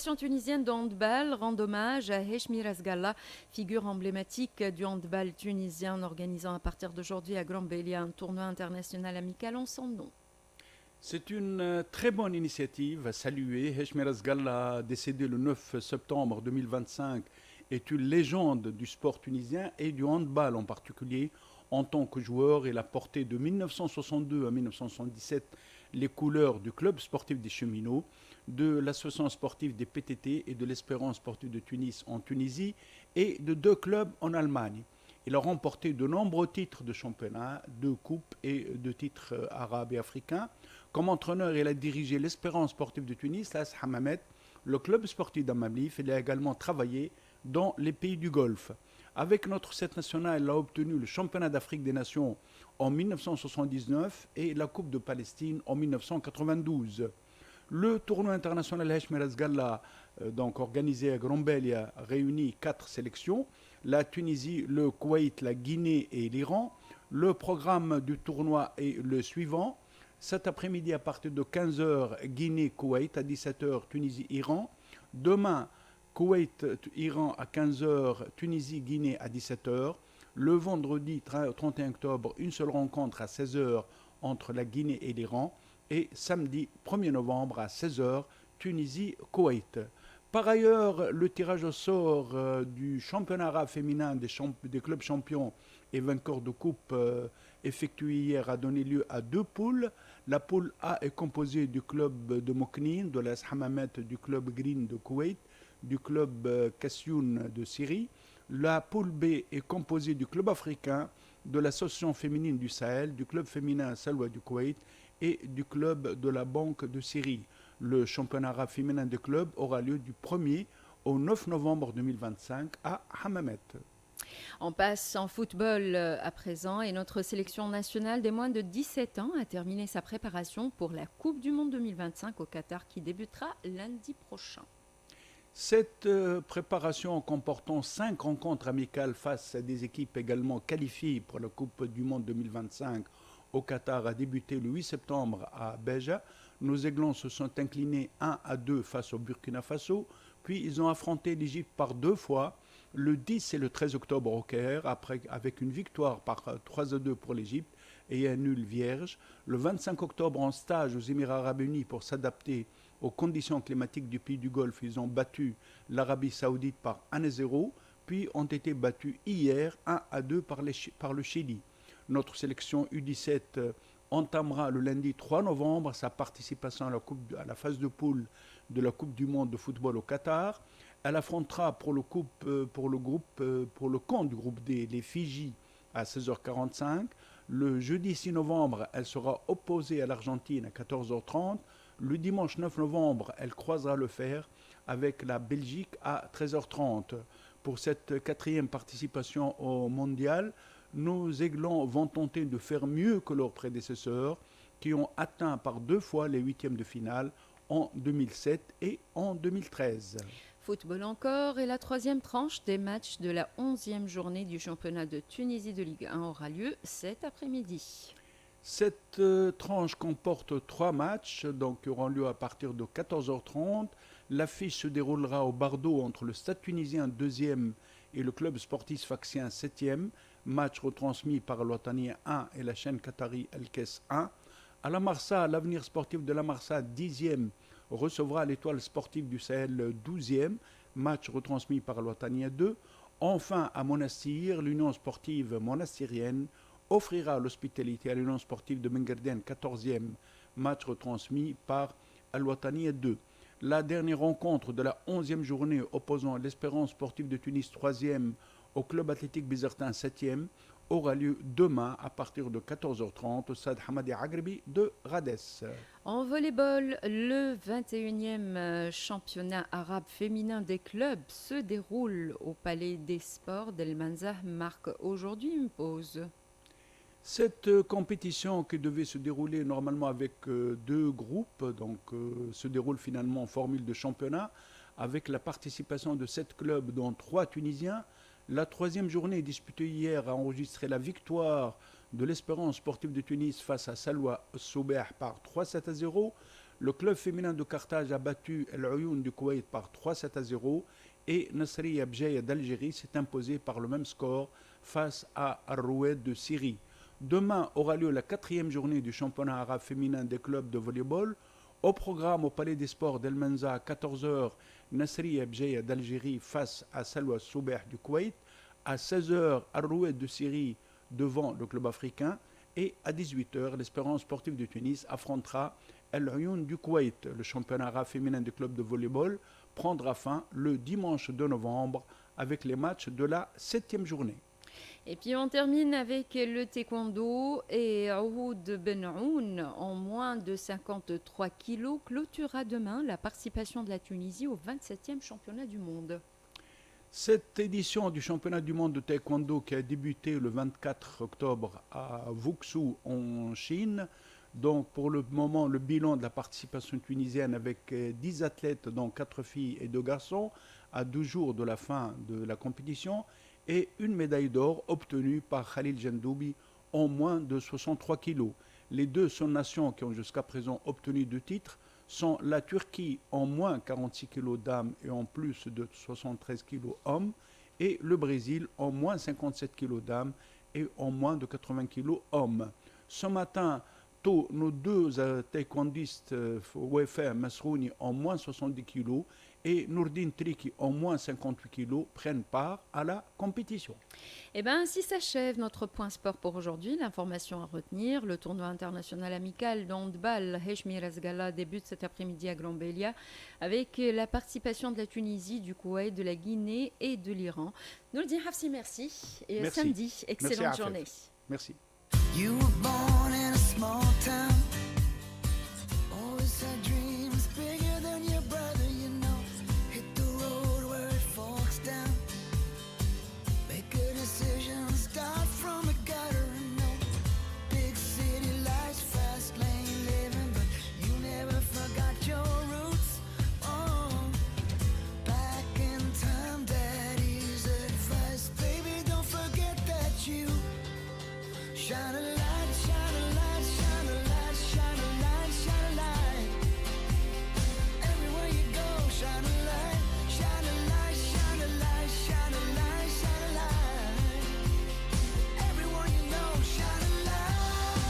Fédération tunisienne de handball rend hommage à Heshmi Razgalla, figure emblématique du handball tunisien, en organisant à partir d'aujourd'hui à Grand-Bélia un tournoi international amical en son nom. C'est une très bonne initiative à saluer. Heshmeras Galla, décédé le 9 septembre 2025, est une légende du sport tunisien et du handball en particulier. En tant que joueur, il a porté de 1962 à 1977 les couleurs du club sportif des cheminots, de l'association sportive des PTT et de l'Espérance sportive de Tunis en Tunisie et de deux clubs en Allemagne. Il a remporté de nombreux titres de championnat, deux coupes et deux titres arabes et africains. Comme entraîneur, il a dirigé l'Espérance sportive de Tunis, l'AS Hammamet, le club sportif d'Amamlif. Il a également travaillé dans les pays du Golfe. Avec notre 7 national, il a obtenu le championnat d'Afrique des Nations en 1979 et la Coupe de Palestine en 1992. Le tournoi international Heshmeras Galla, donc organisé à Grombel, a réuni 4 sélections: la Tunisie, le Koweït, la Guinée et l'Iran. Le programme du tournoi est le suivant: cet après-midi à partir de 15 heures, Guinée-Koweït, à 17 heures, Tunisie-Iran. Demain, Koweït-Iran à 15 heures, Tunisie-Guinée à 17 heures. Le vendredi 31 octobre, une seule rencontre à 16 heures entre la Guinée et l'Iran. Et samedi 1er novembre à 16 heures, Tunisie-Koweït. Par ailleurs, le tirage au sort du championnat arabe féminin des clubs champions et vainqueurs de coupe effectué hier a donné lieu à deux poules. La poule A est composée du club de Moknin, de l'AS Hammamet, du club Green de Koweït, du club Kassioun de Syrie. La poule B est composée du club africain, de l'association féminine du Sahel, du club féminin Salwa du Koweït et du club de la Banque de Syrie. Le championnat arabe féminin de club aura lieu du 1er au 9 novembre 2025 à Hammamet. On passe en football à présent et notre sélection nationale des moins de 17 ans a terminé sa préparation pour la Coupe du Monde 2025 au Qatar qui débutera lundi prochain. Cette préparation comportant 5 rencontres amicales face à des équipes également qualifiées pour la Coupe du Monde 2025 au Qatar a débuté le 8 septembre à Béja. Nos Aiglons se sont inclinés 1-2 face au Burkina Faso, puis ils ont affronté l'Égypte par deux fois, le 10 et le 13 octobre au Caire, avec une victoire par 3-2 pour l'Égypte et un nul vierge. Le 25 octobre en stage aux Émirats arabes unis pour s'adapter aux conditions climatiques du pays du Golfe, ils ont battu l'Arabie saoudite par 1-0, puis ont été battus hier 1-2 par le Chili. Notre sélection U17 entamera le lundi 3 novembre sa participation à la phase de poule de la Coupe du Monde de football au Qatar. Elle affrontera pour le camp du groupe D les Fidji à 16h45. Le jeudi 6 novembre, elle sera opposée à l'Argentine à 14h30. Le dimanche 9 novembre, elle croisera le fer avec la Belgique à 13h30. Pour cette quatrième participation au mondial, nos Aiglons vont tenter de faire mieux que leurs prédécesseurs qui ont atteint par deux fois les huitièmes de finale en 2007 et en 2013. Football encore et la troisième tranche des matchs de la 11e journée du championnat de Tunisie de Ligue 1 aura lieu cet après-midi. Cette tranche comporte trois matchs qui auront lieu à partir de 14h30. L'affiche se déroulera au Bardo entre le Stade tunisien 2e et le club sportif sfaxien 7e. Match retransmis par l'Otanien 1 et la chaîne qatari El-Kes 1. À la Marsa, l'avenir sportif de la Marsa 10e recevra l'étoile sportive du Sahel 12e. Match retransmis par l'Otanien 2. Enfin, à Monastir, l'Union sportive monastirienne offrira l'hospitalité à l'Union sportive de Mengerden 14e, match retransmis par Al-Wataniya 2. La dernière rencontre de la 11e journée opposant l'Espérance sportive de Tunis 3e au club athlétique Bizertin 7e aura lieu demain à partir de 14h30 au stade Hamadi Agribi de Rades. En volleyball, le 21e championnat arabe féminin des clubs se déroule au Palais des Sports d'El Manzah, marque aujourd'hui une pause. Cette compétition qui devait se dérouler normalement avec deux groupes, se déroule finalement en formule de championnat avec la participation de 7 clubs dont 3 Tunisiens. La troisième journée disputée hier a enregistré la victoire de l'Espérance sportive de Tunis face à Salwa Soubeh par 3-7-0. Le club féminin de Carthage a battu El Ayoun du Koweït par 3-7-0 et Nasriya Bjaya d'Algérie s'est imposé par le même score face à Al-Roued de Syrie. Demain aura lieu la 4e journée du championnat arabe féminin des clubs de volleyball. Au programme au Palais des Sports d'El Menza à 14h, Nasriya Bjaya d'Algérie face à Salwa Soubeh du Koweït. À 16h, Al-Roued de Syrie devant le club africain. Et à 18h, l'Espérance sportive de Tunis affrontera El Ayoun du Koweït. Le championnat arabe féminin des clubs de volleyball prendra fin le dimanche 2 novembre avec les matchs de la 7e journée. Et puis on termine avec le taekwondo et Ouhoud Benoun en moins de 53 kilos clôturera demain la participation de la Tunisie au 27e championnat du monde. Cette édition du championnat du monde de taekwondo qui a débuté le 24 octobre à Wuxi en Chine. Donc pour le moment, le bilan de la participation tunisienne avec 10 athlètes, dont 4 filles et 2 garçons, à 12 jours de la fin de la compétition, et une médaille d'or obtenue par Khalil Jendoubi en moins de 63 kilos. Les deux seules nations qui ont jusqu'à présent obtenu 2 titres sont la Turquie en moins 46 kilos dames et en plus de 73 kilos hommes, et le Brésil en moins 57 kilos dames et en moins de 80 kilos hommes. Ce matin, nos deux taekwondistes Wefer Masrouni en moins 70 kg et Nourdine Triki en moins 58 kg prennent part à la compétition. Et bien ainsi s'achève notre point sport pour aujourd'hui. L'information à retenir, le tournoi international amical d'handball Heshmiras Gala débute cet après-midi à Granbelia avec la participation de la Tunisie, du Koweït, de la Guinée et de l'Iran. Nourdine Hafsi, merci. Et merci. samedi, excellente journée. Merci. You were born in a small town.